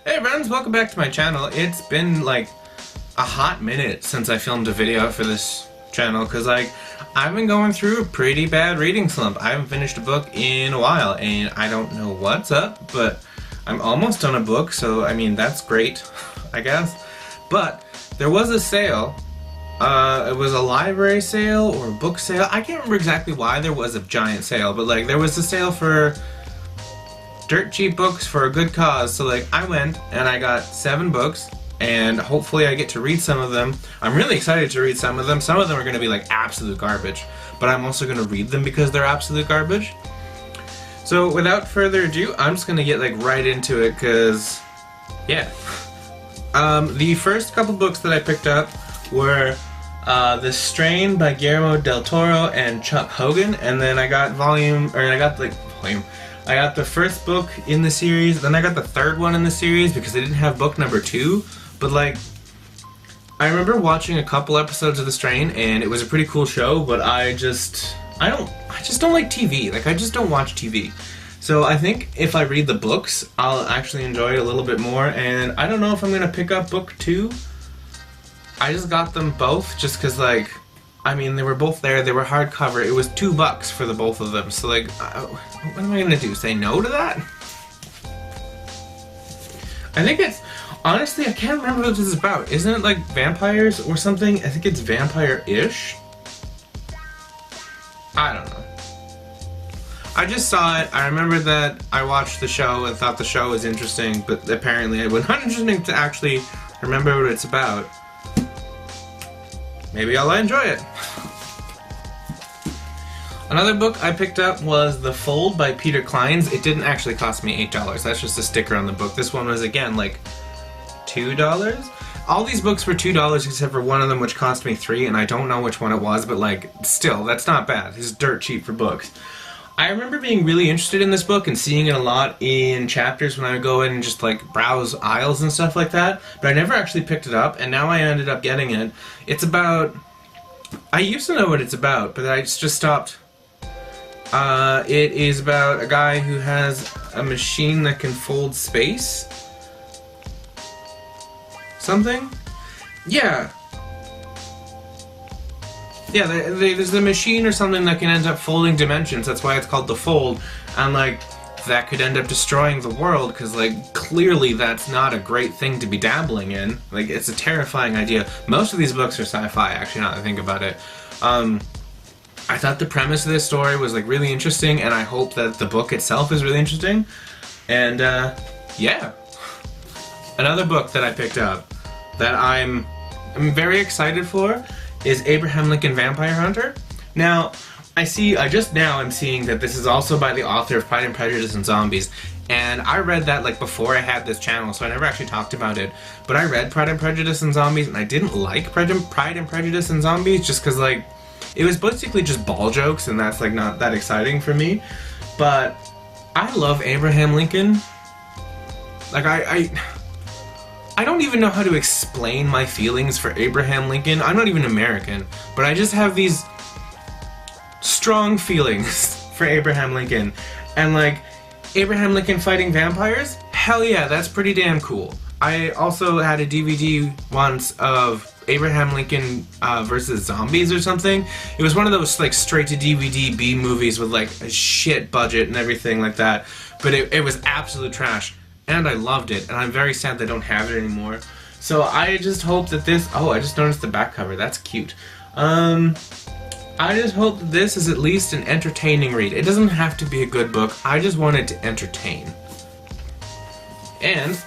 Hey friends, welcome back to my channel. It's been like a hot minute since I filmed a video for this channel because I've been going through a pretty bad reading slump. I haven't finished a book in a while and I don't know what's up, but I'm almost done a book, so I mean that's great, I guess. But there was a sale. It was a library sale or a book sale. I can't remember exactly why there was a giant sale, but like there was a sale for dirt cheap books for a good cause. So like I went and I got 7 books and hopefully I get to read some of them. I'm really excited to read some of them. Some of them are going to be like absolute garbage, but I'm also going to read them because they're absolute garbage. So without further ado, I'm just going to get like right into it because yeah. The first couple books that I picked up were The Strain by Guillermo del Toro and Chuck Hogan, and then I got I got the first book in the series, then I got the third one in the series because they didn't have book number 2, but like, I remember watching a couple episodes of The Strain and it was a pretty cool show, but I just don't like TV, like I just don't watch TV. So I think if I read the books, I'll actually enjoy it a little bit more, and I don't know if I'm gonna pick up book 2. I just got them both just cause like, I mean, they were both there, they were hardcover, it was $2 for the both of them, so like, what am I gonna do, say no to that? I think it's, honestly, I can't remember what this is about. Isn't it like vampires or something? I think it's vampire-ish? I don't know. I just saw it, I remember that I watched the show and thought the show was interesting, but apparently it was not interesting to actually remember what it's about. Maybe I'll enjoy it. Another book I picked up was The Fold by Peter Clines. It didn't actually cost me $8. That's just a sticker on the book. This one was, again, like $2? All these books were $2 except for one of them which cost me $3, and I don't know which one it was, but like, still, that's not bad. It's dirt cheap for books. I remember being really interested in this book and seeing it a lot in chapters when I would go in and just like browse aisles and stuff like that, but I never actually picked it up, and now I ended up getting it. It's about... I used to know what it's about, but I just stopped. It is about a guy who has a machine that can fold space? Something? Yeah. Yeah, there's a machine or something that can end up folding dimensions. That's why it's called The Fold. And, like, that could end up destroying the world, because, like, clearly that's not a great thing to be dabbling in. Like, it's a terrifying idea. Most of these books are sci-fi, actually, now that I think about it. I thought the premise of this story was, like, really interesting, and I hope that the book itself is really interesting. And, yeah. Another book that I picked up that I'm very excited for is Abraham Lincoln Vampire Hunter. Now, I'm seeing that this is also by the author of Pride and Prejudice and Zombies, and I read that like before I had this channel, so I never actually talked about it, but I read Pride and Prejudice and Zombies, and I didn't like Pride and Prejudice and Zombies just because like, it was basically just ball jokes, and that's like not that exciting for me, but I love Abraham Lincoln. Like I don't even know how to explain my feelings for Abraham Lincoln. I'm not even American, but I just have these strong feelings for Abraham Lincoln. And like, Abraham Lincoln fighting vampires? Hell yeah, that's pretty damn cool. I also had a DVD once of Abraham Lincoln versus Zombies or something. It was one of those like straight to DVD B movies with like a shit budget and everything like that. But it was absolute trash. And I loved it, and I'm very sad they don't have it anymore. So I just hope that this... Oh, I just noticed the back cover. That's cute. I just hope that this is at least an entertaining read. It doesn't have to be a good book. I just want it to entertain. And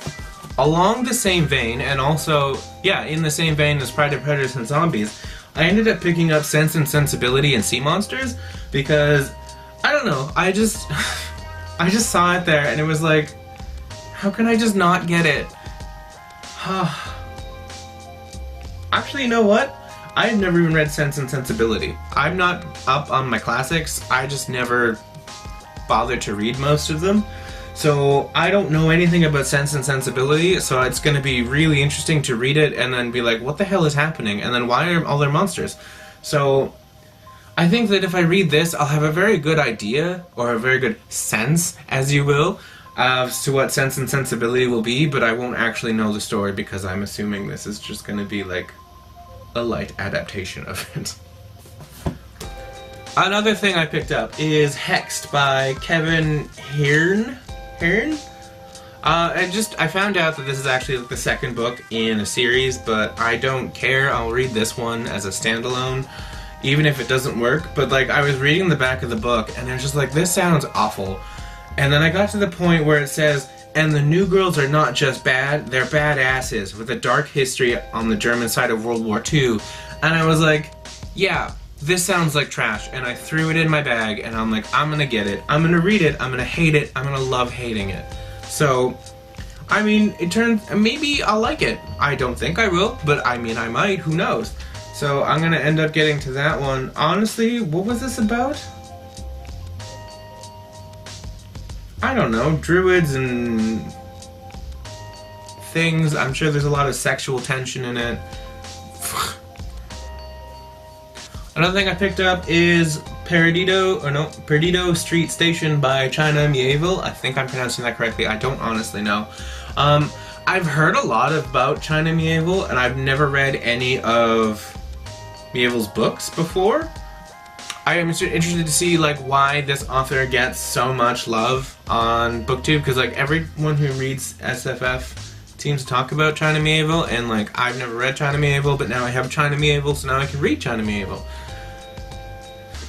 along the same vein, and also, yeah, in the same vein as Pride and Prejudice and Zombies, I ended up picking up Sense and Sensibility and Sea Monsters because, I don't know, I just saw it there, and it was like... How can I just not get it? Actually, you know what? I've never even read Sense and Sensibility. I'm not up on my classics. I just never bothered to read most of them. So I don't know anything about Sense and Sensibility, so it's going to be really interesting to read it and then be like, what the hell is happening? And then why are all there monsters? So I think that if I read this, I'll have a very good idea, or a very good sense, as you will, as to what Sense and Sensibility will be, but I won't actually know the story because I'm assuming this is just going to be like a light adaptation of it. Another thing I picked up is Hexed by Kevin Hearn. I found out that this is actually like the second book in a series, but I don't care. I'll read this one as a standalone, even if it doesn't work. But like, I was reading the back of the book, and I was just like, this sounds awful. And then I got to the point where it says, and the new girls are not just bad, they're badasses with a dark history on the German side of World War II. And I was like, yeah, this sounds like trash. And I threw it in my bag, and I'm like, I'm gonna get it. I'm gonna read it. I'm gonna hate it. I'm gonna love hating it. So, I mean, maybe I'll like it. I don't think I will, but I mean, I might. Who knows? So I'm gonna end up getting to that one. Honestly, what was this about? I don't know, druids and things. I'm sure there's a lot of sexual tension in it. Another thing I picked up is Perdido Street Station by China Mieville. I think I'm pronouncing that correctly. I don't honestly know. I've heard a lot about China Mieville, and I've never read any of Mieville's books before. I am interested to see like why this author gets so much love on BookTube, because like everyone who reads SFF seems to talk about China Mieville, and like I've never read China Mieville, but now I have China Mieville, so now I can read China Mieville.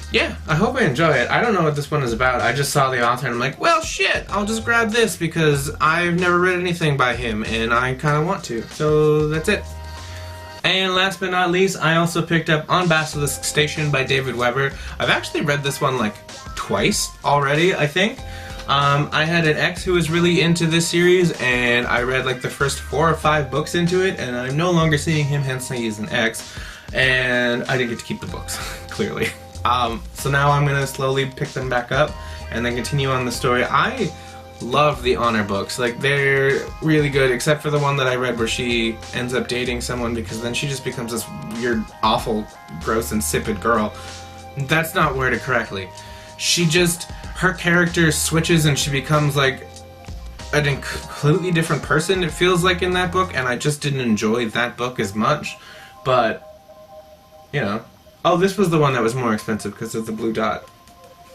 Yeah, I hope I enjoy it. I don't know what this one is about. I just saw the author and I'm like, well shit, I'll just grab this because I've never read anything by him and I kind of want to. So that's it. And last but not least, I also picked up On Basilisk Station by David Weber. I've actually read this one like twice already, I think. I had an ex who was really into this series, and I read like the first 4 or 5 books into it, and I'm no longer seeing him, hence he is an ex. And I didn't get to keep the books, clearly. So now I'm going to slowly pick them back up and then continue on the story. I love the Honor books. Like, they're really good, except for the one that I read where she ends up dating someone, because then she just becomes this weird, awful, gross, insipid girl. That's not worded correctly. Her character switches and she becomes like a completely different person, it feels like, in that book, and I just didn't enjoy that book as much. But, you know. Oh, this was the one that was more expensive because of the blue dot.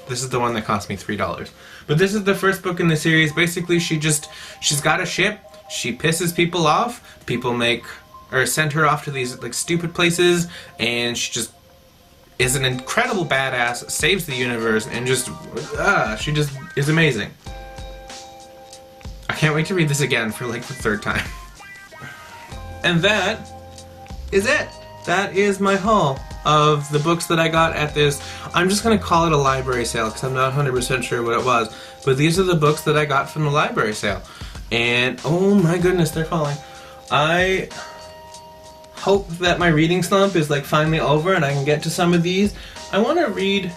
This is the one that cost me $3. But this is the first book in the series. Basically, she's got a ship. She pisses people off. People send her off to these like stupid places, and she just is an incredible badass, saves the universe, and she just is amazing. I can't wait to read this again for like the 3rd time. And that is it. That is my haul of the books that I got at this. I'm just going to call it a library sale because I'm not 100% sure what it was. But these are the books that I got from the library sale. And oh my goodness, they're falling. I hope that my reading slump is like finally over and I can get to some of these. I want to read...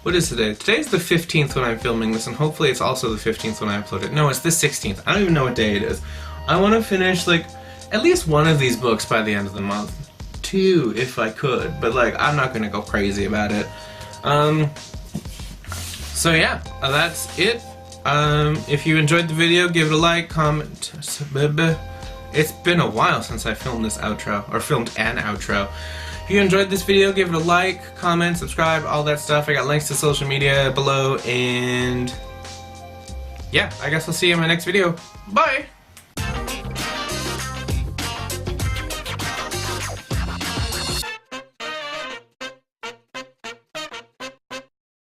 What is today? Today's the 15th when I'm filming this, and hopefully it's also the 15th when I upload it. No, it's the 16th. I don't even know what day it is. I want to finish like at least one of these books by the end of the month. 2 if I could, but like I'm not gonna go crazy about it. So yeah, that's it. If you enjoyed the video, give it a like, comment. It's been a while since I filmed this outro, or filmed an outro. If you enjoyed this video, give it a like, comment, subscribe, all that stuff. I got links to social media below, and yeah, I guess I'll see you in my next video. Bye!